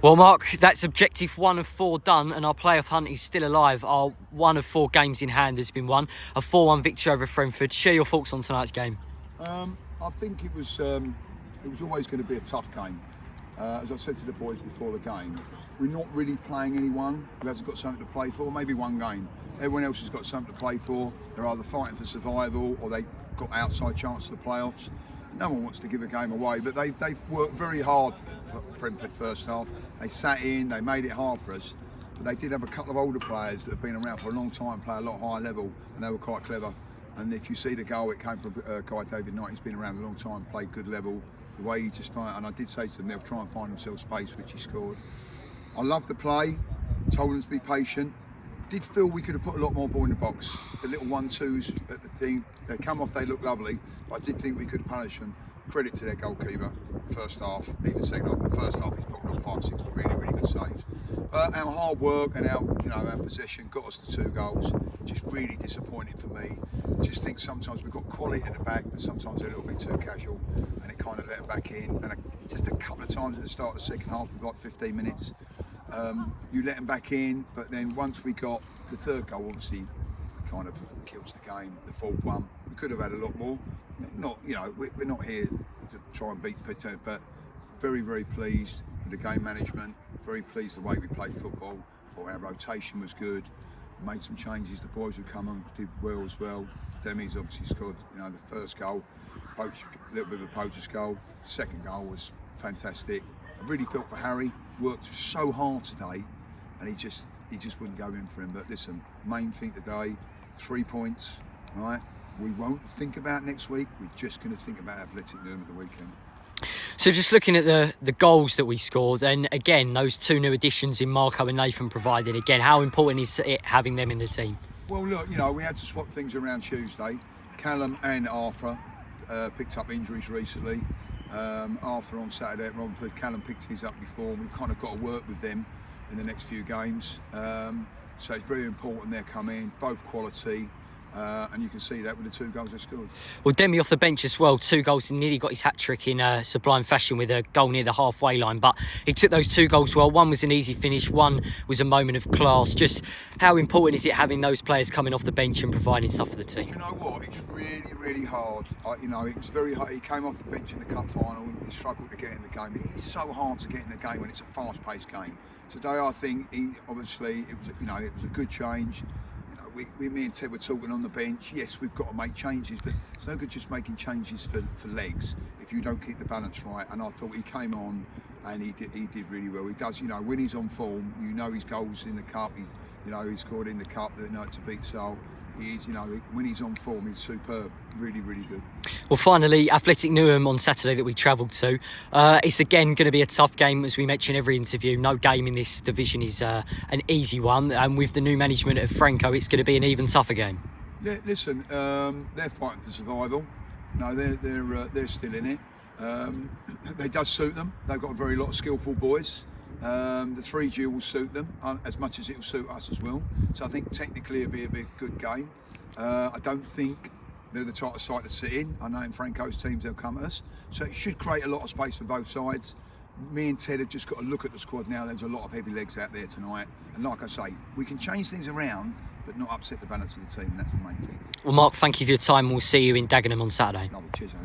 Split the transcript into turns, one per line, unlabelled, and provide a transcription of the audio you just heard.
Well, Mark, that's objective 1 of 4 done, and our playoff hunt is still alive. Our 1 of 4 games in hand has been won. A 4-1 victory over Frenford. Share your thoughts on tonight's game.
I think it was always going to be a tough game. As I said to the boys before the game, we're not really playing anyone who hasn't got something to play for. Maybe one game. Everyone else has got something to play for. They're either fighting for survival or they've got outside chance of the playoffs. No one wants to give a game away, but they've worked very hard for Frenford first half. They sat in, they made it hard for us, but they did have a couple of older players that have been around for a long time, play a lot higher level, and they were quite clever. And if you see the goal, it came from 𝗕𝗨𝗖𝗞𝗛𝗨𝗥. He's been around a long time, played good level. The way he just and I did say to them, they'll try and find themselves space, which he scored. I love the play, told them to be patient. Did feel we could have put a lot more ball in the box. The little 1-2s at the thing, they come off, they look lovely, but I did think we could punish them. Credit to their goalkeeper, first half, even second half, but first half he's put off 5-6 really good saves. Our hard work and our possession got us to 2 goals. Just really disappointing for me. Just think sometimes we've got quality at the back, but sometimes they're a little bit too casual, and it kind of let them back in. And just a couple of times at the start of the second half, we've got 15 minutes. You let them back in, but then once we got the 3rd goal, obviously kind of kills the game. The 4th one, we could have had a lot more. Not, we're not here to try and beat Pittsburgh, but very pleased with the game management. Very pleased the way we played football. Thought our rotation was good. Made some changes. The boys who come on did well as well. Demi's obviously scored, the first goal, a little bit of a poacher's goal. 2nd goal was fantastic. I really felt for Harry. Worked so hard today, and he just wouldn't go in for him. But listen, main thing today, 3 points, right? We won't think about next week. We're just going to think about 𝗕𝗨𝗖𝗞𝗛𝗨𝗥𝗦𝗧 at the weekend.
So just looking at the goals that we scored, and again, those 2 new additions in Marco and Nathan provided, again, how important is it having them in the team?
Well, look, we had to swap things around Tuesday. Callum and Arthur picked up injuries recently. Arthur on Saturday at Frenford, Callum picked his up before, and we've kind of got to work with them in the next few games. So it's very important they come in, both quality. And you can see that with the 2 goals they scored.
Well, Demi off the bench as well, 2 goals, and nearly got his hat-trick in sublime fashion with a goal near the halfway line. But he took those 2 goals well. One was an easy finish, one was a moment of class. Just how important is it having those players coming off the bench and providing stuff for the team?
Do you know what? It's really hard. It was very hard. He came off the bench in the cup final and he struggled to get in the game. It's so hard to get in the game when it's a fast-paced game. Today, I think it was a good change. Me and Ted were talking on the bench. Yes, we've got to make changes, but it's no good just making changes for legs if you don't keep the balance right. And I thought he came on and he did really well. He does, when he's on form, his goals in the cup. He scored in the cup the night to beat Seoul. When he's on form, he's superb. Really good.
Well, finally, 𝗕𝗨𝗖𝗞𝗛𝗨𝗥 on Saturday that we travelled to. It's again going to be a tough game, as we mention every interview. No game in this division is an easy one, and with the new management of Franco, it's going to be an even tougher game.
Listen, they're fighting for survival. They're still in it. It does suit them. They've got a very lot of skillful boys. The 3G will suit them as much as it will suit us as well. So I think technically it'll be a good game. I don't think they're the type of side to sit in. I know in Franco's teams they'll come at us. So it should create a lot of space for both sides. Me and Ted have just got to look at the squad now. There's a lot of heavy legs out there tonight. And like I say, we can change things around, but not upset the balance of the team. And that's the main thing.
Well, Mark, thank you for your time. We'll see you in Dagenham on Saturday.
Lovely. Cheers, mate.